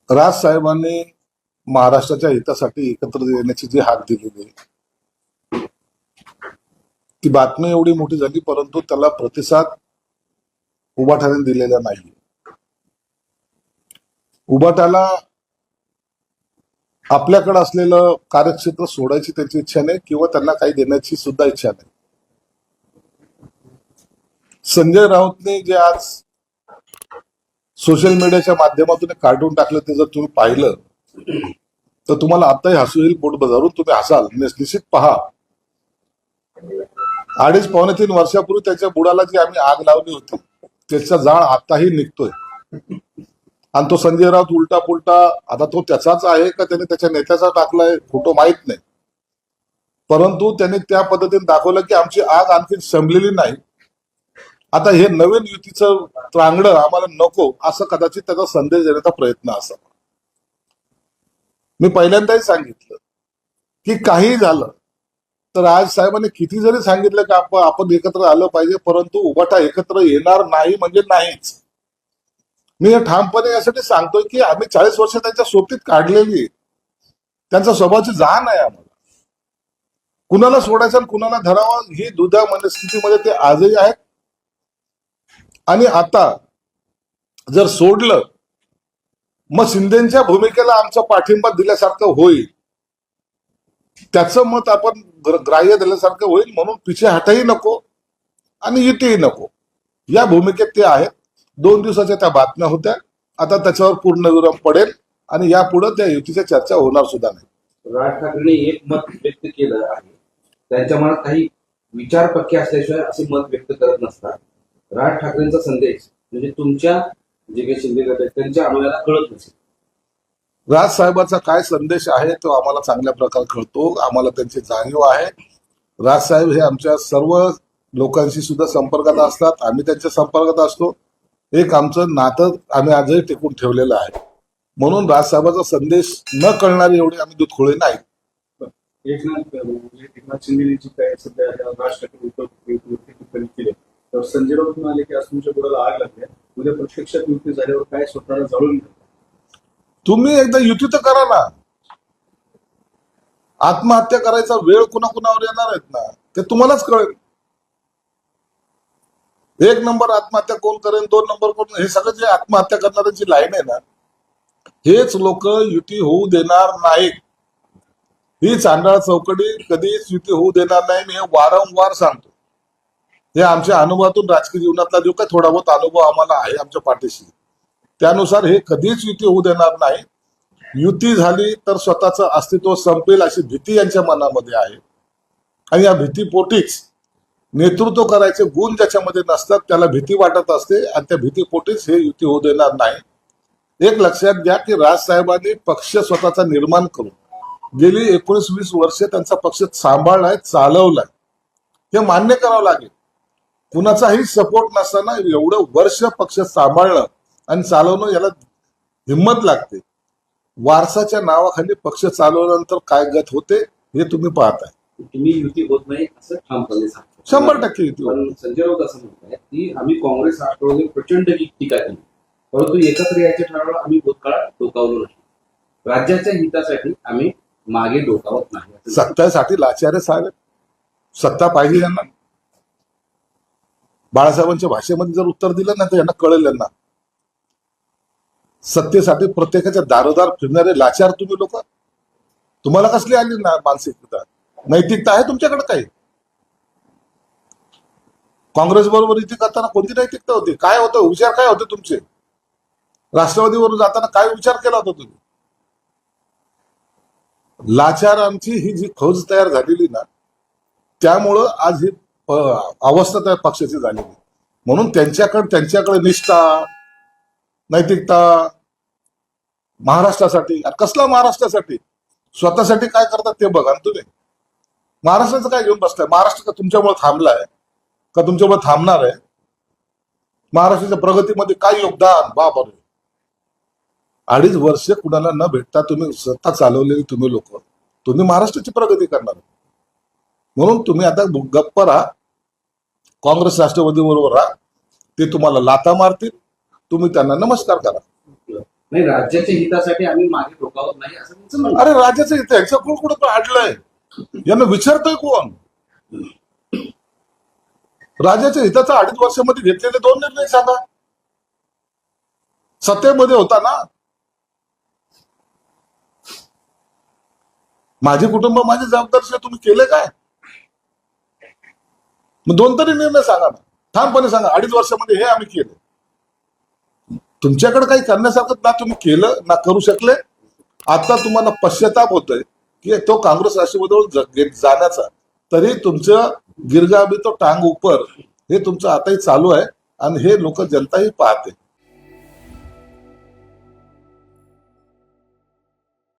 राज साहेबांनी महाराष्ट्राच्या हितासाठी एकत्र येण्याची जी हाक दिलेली आहे, ती बातमी एवढी मोठी झाली, परंतु त्याला प्रतिसाद उभाटाने दिलेला नाही. उभाटाला आपल्याकडे असलेलं कार्यक्षेत्र सोडायची त्यांची इच्छा नाही किंवा त्यांना काही देण्याची सुद्धा इच्छा नाही. संजय राऊतने जे आज सोशल मीडियाच्या माध्यमातून काढून टाकलं ते जर तुम्ही पाहिलं तर तुम्हाला आताही हसू येईल, पोट बजारून तुम्ही हसाल. निश्चित पहा, 2.5-3 वर्षापूर्वी त्याच्या बुडाला जी आम्ही आग लावली होती त्याचा जाळ आताही निघतोय. आणि तो संजय राऊत उलटा पुलटा, आता तो त्याचाच आहे का त्याने त्याच्या नेत्याचा टाकलाय फोटो माहित नाही, परंतु त्यांनी त्या पद्धतीने दाखवलं की आमची आग आणखी संपलेली नाही. आता हे नवीन युतीचं त्रांगडं आम्हाला नको, असं कदाचित त्याचा संदेश देण्याचा प्रयत्न असावा. मी पहिल्यांदाही सांगितलं की काही झालं तर राज साहेबांनी किती जरी सांगितलं की आपण एकत्र आलं पाहिजे, परंतु उभाटा एकत्र येणार नाही म्हणजे नाहीच. मी हे ठामपणे यासाठी सांगतोय की आम्ही 40 वर्ष त्यांच्या सोबतीत काढलेली आहे. त्यांच्या स्वभावाची जाण आहे आम्हाला. कुणाला सोडायचं आणि कुणाला धरावं ही दुधा मनस्थितीमध्ये ते आजही आहेत. आणि आता जर सोडलं मग शिंदेच्या भूमिकेला आमचा पाठिंबा दिल्यासारखं होईल, त्याचं मत आपण ग्राह्य दिल्यासारखं होईल. म्हणून पिछे हटही नको आणि युतीही नको, या भूमिकेत ते आहेत. 2 दिवसाच्या त्या बातम्या होत्या, आता त्याच्यावर पूर्णविराम पडेल आणि यापुढे त्या युतीच्या चर्चा होणार सुद्धा नाही. राज ठाकरेंनी एक मत व्यक्त केलं आहे, त्यांच्या मनात काही विचार पक्के असल्याशिवाय असे मत व्यक्त करत नसतात. राज ठाकरेंचा संदेश म्हणजे तुमच्या जे काही शिंदे गट आहेत त्यांच्या अनुयायांना कळत नसेल. राज साहेबांचा काय संदेश आहे तो आम्हाला चांगल्या प्रकारे कळतो. आम्हाला त्यांची जाणीव आहे. राज साहेब हे आमच्या सर्व लोकांशी सुद्धा संपर्कात असतात, आम्ही त्यांच्या संपर्कात असतो. एक आमचं नातं आम्ही आजही टिकून ठेवलेलं आहे. म्हणून राज साहेबांचा संदेश न कळणारे एवढे आम्ही दुधखोळे नाही. एकनाथ शिंदेची काय सध्या राज ठाकरे टिप्पणी केली तर संजय राऊत म्हणाले की आज तुमच्या बुडाला आग लागली, उद्या प्रत्यक्षात युती झाल्यावर काय स्वतःला जाळून घ्या. तुम्ही एकदा युती तर करा ना. आत्महत्या करायचा वेळ कुणाकुणावर येणार आहेत ना, ते तुम्हालाच कळेल. 1 नंबर आत्महत्या कोण करेल, 2 नंबर कोण, हे सगळं जे आत्महत्या करणाऱ्यांची लाईन आहे ना, हेच लोक युती होऊ देणार नाहीत. ही चांडाळ चौकडी कधीच युती होऊ देणार नाही. मी हे वारंवार सांगतो. हे आमच्या अनुभवातून राजकीय जीवनातला जो काही थोडा बहुत अनुभव आम्हाला आहे आमच्या पाठीशी, त्यानुसार हे कधीच युती होऊ देणार नाही. युती झाली तर स्वतःचं अस्तित्व संपेल अशी भीती यांच्या मनामध्ये आहे. आणि या भीतीपोटीच नेतृत्व करायचे गुण ज्याच्यामध्ये नसतात त्याला भीती वाटत असते आणि त्या भीतीपोटीच हे युती होऊ देणार नाही. एक लक्षात घ्या की राज साहेबांनी पक्ष स्वतःचा निर्माण करून गेली 19-20 वर्ष त्यांचा पक्ष सांभाळलाय, चालवलाय. हे मान्य करावं लागेल. कुणाचाही सपोर्ट नसताना एवढं वर्ष पक्ष सांभाळणं आणि चालवणं, याला हिंमत लागते. वारसाच्या नावाखाली पक्ष चालवल्यानंतर काय गत होते हे तुम्ही पाहताय. तुम्ही युती होत नाही असं ठामपणे सांगतो. 100% युती होईल. पण संजय राऊत असं म्हणतात की आम्ही काँग्रेस राष्ट्रवादी प्रचंड टीका केली, परंतु एकत्र यायचे ठरवलं आम्ही भूतकाळात डोकावलो नाही. राज्याच्या हितासाठी आम्ही मागे डोकावत नाही. सत्तेसाठी लाचार साहेब, सत्ता पाहिजे यांना. बाळासाहेबांच्या भाषेमध्ये जर उत्तर दिलं ना तर यांना कळेल. यांना सत्तेसाठी प्रत्येकाच्या दारोदार फिरणारे लाचार तुम्ही लोक. तुम्हाला कसली आली ना मानसिकता, नैतिकता आहे तुमच्याकडे काही? काँग्रेस बरोबर युती करताना कोणती नैतिकता होती? काय होतं विचार, काय होते तुमचे? राष्ट्रवादीवर जाताना काय विचार केला होता तुम्ही? लाचारांची ही जी फौज तयार झालेली ना, त्यामुळं आज ही अवस्था त्या पक्षाची झालेली. म्हणून त्यांच्याकडे निष्ठा, नैतिकता महाराष्ट्रासाठी. कसला महाराष्ट्रासाठी? स्वतःसाठी काय करतात ते बघा तुम्ही. महाराष्ट्राचं काय घेऊन बसलाय? महाराष्ट्र का तुमच्यामुळे थांबलाय का तुमच्यामुळे थांबणार आहे? महाराष्ट्राच्या प्रगतीमध्ये काय योगदान? बाबा, 2.5 वर्ष कुणाला न भेटता तुम्ही सत्ता चालवलेली तुम्ही लोक, तुम्ही महाराष्ट्राची प्रगती करणार. म्हणून तुम्ही आता गप्प राहा. काँग्रेस राष्ट्रवादी बरोबर राहा. ते तुम्हाला लाथा मारतील, तुम्ही त्यांना नमस्कार करा. नाही, राज्याच्या हितासाठी आम्ही मागे डोकावत नाही असं त्यांचं म्हणणं आहे. अरे राज्याचं इथे ह्याच्याकडून कुठं अडलंय यांना विचारतोय कोण? राज्याच्या हिताचा 2.5 वर्षामध्ये घेतलेले 2 निर्णय सांगा. सत्तेमध्ये होता ना. माझे कुटुंब माझी जबाबदारी तुम्ही केले काय? मग 2 तरी निर्णय सांगा ना, ठामपणे सांगा 2.5 वर्षामध्ये हे आम्ही केलं. तुमच्याकडे काही करण्यासारखं ना तुम्ही केलं ना करू शकले. आता तुम्हाला पश्चाताप होतोय की तो काँग्रेस राष्ट्रवादीवर जाण्याचा. तरी तुमचं गिरगाबी तो टांग उपर हे तुमचं आताही चालू आहे आणि हे लोक जनताही पाहते.